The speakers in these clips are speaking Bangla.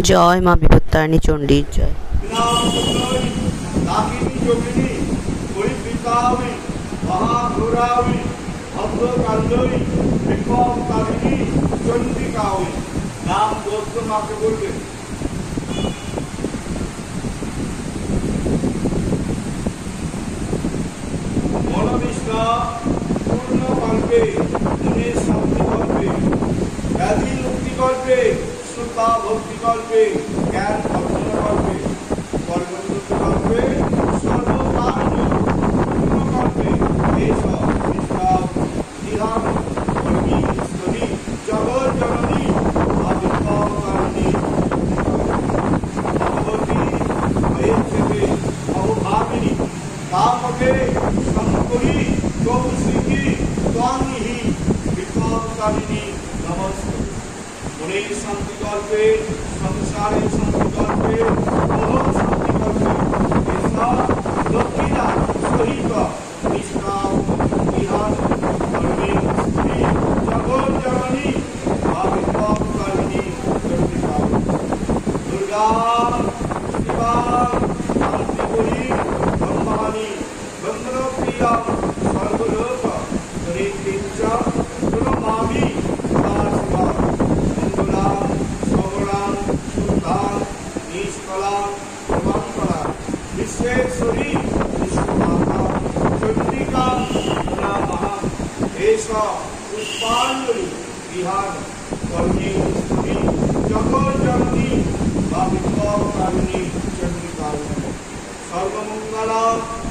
জয় মা বিপত্তারিণী চণ্ডীর জয়। নাম বলতে মাকে বলবেন। মনোবিষ্ণা পূর্ণ কল্পে মুনি শান্তি কল্পে ব্যাধি মুক্তি কল্পে শ্রোতা ভক্তি কল্পে জ্ঞান অর্জন কল্পে কর্মোন্নতি কল্পে সর্বকার্য পূর্ণ কল্পে এইসব বিষ্ণাম ধ্যান কর্মী স্থলী জগৎ জননী আবির্ভাবকারিণী ভগবতী হয়েছে অভাবিনী কামকে শঙ্করী কৌশিকী ত্বান্নিহি বিপ্লবকারিণী নমস্তে। মুনির শান্তি কল্পে সংসারের শান্তি কল্পে মোহ শান্তি কল্পে এসব লক্ষ্মীরা সহিত নিষ্কাম বিহার কর্মী স্ত্রী জগৎ জননী আবির্ভাবকারিণী চন্ডিকা দুর্গা শিবা শান্তি করি ব্রহ্মাণী বন্দ্রপ্রিয়া সর্বলোক হরিত্রিঞ্চ প্রণমামি সদা শিবা মঙ্গলাং সবলাং শুদ্ধাং নিষ্কলাং প্রভাঙ্করাং বিশ্বেশ্বরী বিশ্বমাতা চন্ডিকা নমঃ। এষ পুষ্পাঞ্জলি বিহার কর্মী স্ত্রী জগৎ জননী বিপ্লবকারিণী চন্ডিকা সর্বমঙ্গলা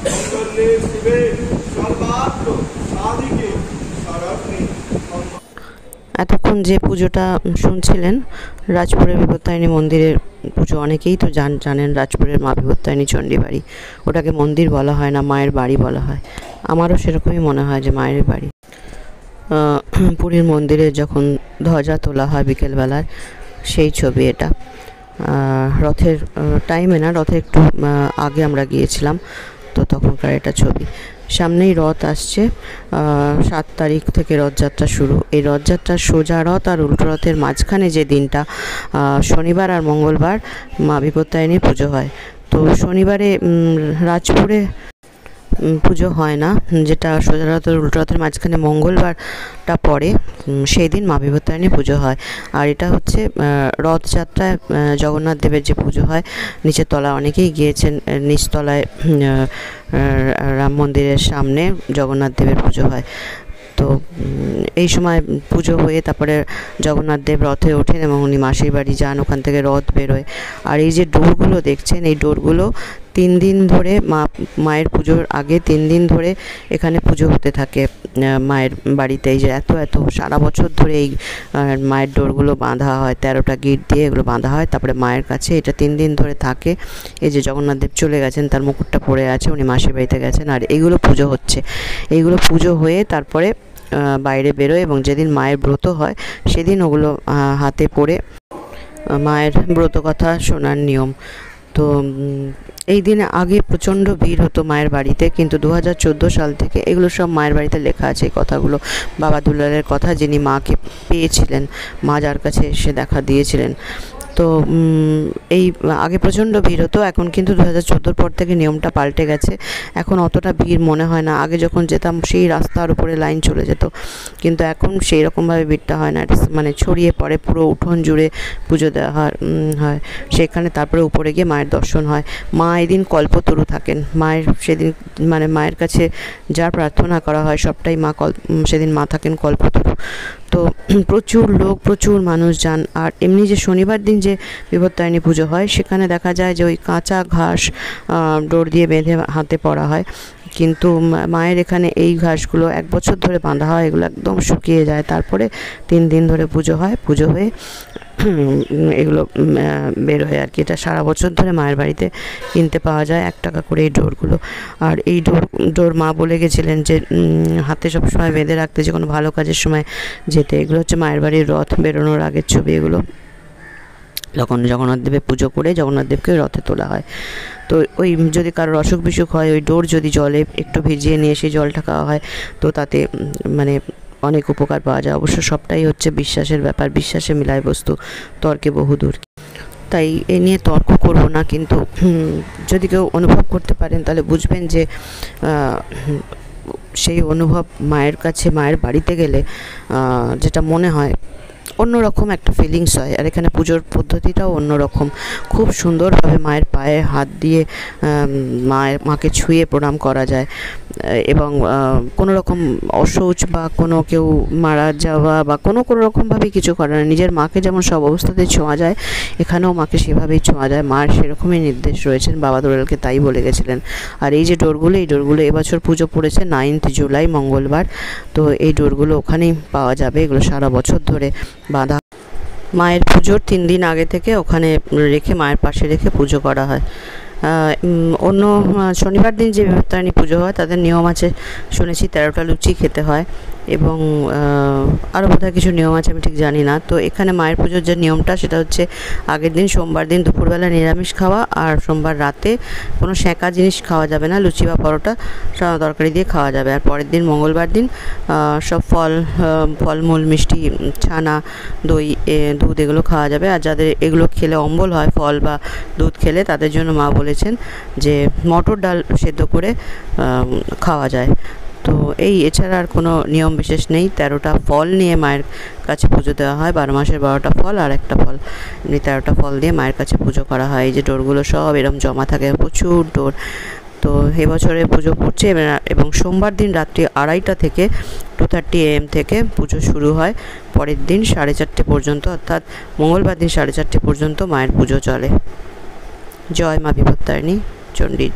মঙ্গলে শিবে সর্বাত্র সাধিকে শরণ্যে। এতক্ষণ যে পুজোটা শুনছিলেন রাজপুরের বিপত্তারিণী মন্দিরের পুজো, অনেকেই তো জানেন রাজপুরের মা বিপত্তারিণী চণ্ডী বাড়ি। ওটাকে মন্দির বলা হয় না, মায়ের বাড়ি বলা হয়। আমারও সেরকমই মনে হয় যে মায়ের বাড়ি। পুরীর মন্দিরে যখন ধ্বজা তোলা হয় বিকেলবেলার, সেই ছবি এটা। রথের টাইমে না, রথের একটু আগে আমরা গিয়েছিলাম, তো তখনকার এটা ছবি। সামনেই রথ আসছে, 7 তারিখ থেকে রথযাত্রা শুরু। এই রথযাত্রার সোজা রথ আর উল্টো রথের মাঝখানে যে দিনটা, শনিবার আর মঙ্গলবার মা বিপত্তারিণীর পুজো হয়। তো শনিবারে রাজপুরে পুজো হয় না, যেটা সোজা রথ আর উল্টো রথের মাঝখানে মঙ্গলবারটা পড়ে, সেই দিন মা বিপত্তারিণী পুজো হয়। আর এটা হচ্ছে রথযাত্রায় জগন্নাথ দেবের যে পুজো হয়, নিচের তলায় অনেকেই গিয়েছেন, নিচতলায় রাম মন্দিরের সামনে জগন্নাথ দেবের পুজো হয়। তো এই সময় পুজো হয়ে তারপরে জগন্নাথ দেব রথে ওঠেন এবং উনি মাসির বাড়ি যান, ওখান থেকে রথ বেরোয়। আর এই যে ডোরগুলো দেখছেন, এই ডোরগুলো 3 দিন ধরে মায়ের পুজোর আগে 3 দিন ধরে এখানে পুজো হতে থাকে মায়ের বাড়িতে। এই যে এত সারা বছর ধরে এই মায়ের ডোরগুলো বাঁধা হয়, 13টা গিট দিয়ে এগুলো বাঁধা হয়। তারপরে মায়ের কাছে এটা 3 দিন ধরে থাকে। এই যে জগন্নাথ দেব চলে গেছেন, তার মুকুটটা পড়ে আছে, উনি মাসির বাড়িতে গেছেন, আর এইগুলো পুজো হচ্ছে। এইগুলো পুজো হয়ে তারপরে বাইরে বেরোয়, এবং যেদিন মায়ের ব্রত হয় সেদিন ওগুলো হাতে পড়ে মায়ের ব্রত কথা শোনার নিয়ম। তো এই দিনে আগে প্রচণ্ড ভিড় হতো মায়ের বাড়িতে, কিন্তু 2014 সাল থেকে এগুলো সব মায়ের বাড়িতে লেখা আছে। এই কথাগুলো বাবা দুলালের কথা, যিনি মাকে পেয়েছিলেন, মা যার কাছে এসে দেখা দিয়েছিলেন। তো এই আগে প্রচণ্ড ভিড় হতো, এখন কিন্তু 2014 পর থেকে নিয়মটা পাল্টে গেছে। এখন অতটা ভিড় মনে হয় না। আগে যখন যেতাম সেই রাস্তার উপরে লাইন চলে যেত, কিন্তু এখন সেই রকমভাবে ভিড়টা হয় না। মানে ছড়িয়ে পড়ে, পুরো উঠোন জুড়ে পুজো দেওয়া হয় সেখানে। তারপরে উপরে গিয়ে মায়ের দর্শন হয়। মা এদিন কল্পতরু থাকেন। মায়ের সেদিন মানে মায়ের কাছে যা প্রার্থনা করা হয় সবটাই সেদিন মা থাকেন কল্পতরু। তো প্রচুর লোক, প্রচুর মানুষ যান। আর এমনি যে শনিবার দিন যে বিপত্তারিণী পুজো হয়, সেখানে দেখা যায় যে ওই কাঁচা ঘাস ডোর দিয়ে বেঁধে হাতে পরা হয়, কিন্তু মায়ের এখানে এই ঘাসগুলো 1 বছর ধরে বাঁধা হয়, এগুলো একদম শুকিয়ে যায়। তারপরে 3 দিন ধরে পুজো হয়। পুজো হয়ে এগুলো বের হয়ে আর কি। এটা সারা বছর ধরে মায়ের বাড়িতে কিনতে পাওয়া যায় 1 টাকা করে এই ডোরগুলো। আর এই ডোর মা বলে গেছিলেন যে হাতে সবসময় বেঁধে রাখতে, যে কোনো ভালো কাজের সময় যেতে। এগুলো হচ্ছে মায়ের বাড়ির রথ বেরোনোর আগের ছবি। এগুলো যখন জগন্নাথ দেবের পুজো করে জগন্নাথ দেবকে রথে তোলা হয়। তো ওই যদি কারোর অসুখ বিসুখ হয়, ওই ডোর যদি জলে একটু ভিজিয়ে নিয়ে সেই জলটা খাওয়া হয়, তো তাতে মানে অনেক উপকার পাওয়া যায়। অবশ্য সবটাই হচ্ছে বিশ্বাসের ব্যাপার, বিশ্বাসে মিলায় বস্তু, তর্কে বহুদূর। তাই এ নিয়ে তর্ক করব না, কিন্তু যদি কেউ অনুভব করতে পারেন তাহলে বুঝবেন যে সেই অনুভব মায়ের কাছে, মায়ের বাড়িতে গেলে যেটা মনে হয় অন্যরকম একটা ফিলিংস হয়। আর এখানে পুজোর পদ্ধতিটাও অন্যরকম, খুব সুন্দরভাবে মায়ের পায়ে হাত দিয়ে মাকে ছুঁয়ে প্রণাম করা যায়, এবং কোনো রকম অশৌচ বা কোনো কেউ মারা যাওয়া বা কোনো রকমভাবেই কিছু করে না। নিজের মাকে যেমন সব অবস্থাতেই ছোঁয়া যায়, এখানেও মাকে সেভাবেই ছোঁয়া যায়। মার সেরকমই নির্দেশ রয়েছেন, বাবা দোলালকে তাই বলে গেছিলেন। আর এই যে ডোরগুলো, এই ডোরগুলো এবছর পুজো পড়েছে 9 জুলাই মঙ্গলবার, তো এই ডোরগুলো ওখানেই পাওয়া যাবে। এগুলো সারা বছর ধরে বাঁধা। মায়ের পুজোর 3 দিন আগে থেকে ওখানে রেখে, মায়ের পাশে রেখে পুজো করা হয়। অন্য শনিবার দিন যে বিপত্তারিণী পুজো হয় তাদের নিয়ম আছে শুনেছি, 13টা লুচি খেতে হয়, এবং আরও বোধহয় কিছু নিয়ম আছে, আমি ঠিক জানি না। তো এখানে মায়ের পুজোর যে নিয়মটা সেটা হচ্ছে আগের দিন সোমবার দিন দুপুরবেলা নিরামিষ খাওয়া, আর সোমবার রাতে কোনো সেঁকা জিনিস খাওয়া যাবে না, লুচি বা পরোটা তরকারি দিয়ে খাওয়া যাবে। আর পরের দিন মঙ্গলবার দিন সব ফলমূল, মিষ্টি, ছানা, দই, দুধ এগুলো খাওয়া যাবে। আর যাদের এগুলো খেলে অম্বল হয়, ফল বা দুধ খেলে, তাদের জন্য মা বলেছেন যে মটর ডাল সেদ্ধ করে খাওয়া যায়। তো এছাড়া আর কোনো নিয়ম বিশেষ নেই। 13টা ফল নিয়ে মায়ের কাছে পুজো দেওয়া হয়, 12 মাসের 12টা ফল আর একটা ফল, 13টা ফল দিয়ে মায়ের কাছে পুজো করা হয়। এই যে ডোরগুলো সব এরকম জমা থাকে, প্রচুর ডোর। তো এবছরে পুজো পড়ছে, এবং সোমবার দিন রাত্রি 2:30 থেকে 2:30 AM থেকে পুজো শুরু হয়। পরের দিন 4:30 পর্যন্ত, অর্থাৎ মঙ্গলবার দিন 4:30 পর্যন্ত মায়ের পুজো চলে। জয় মা বিপত্তারিণী চণ্ডী।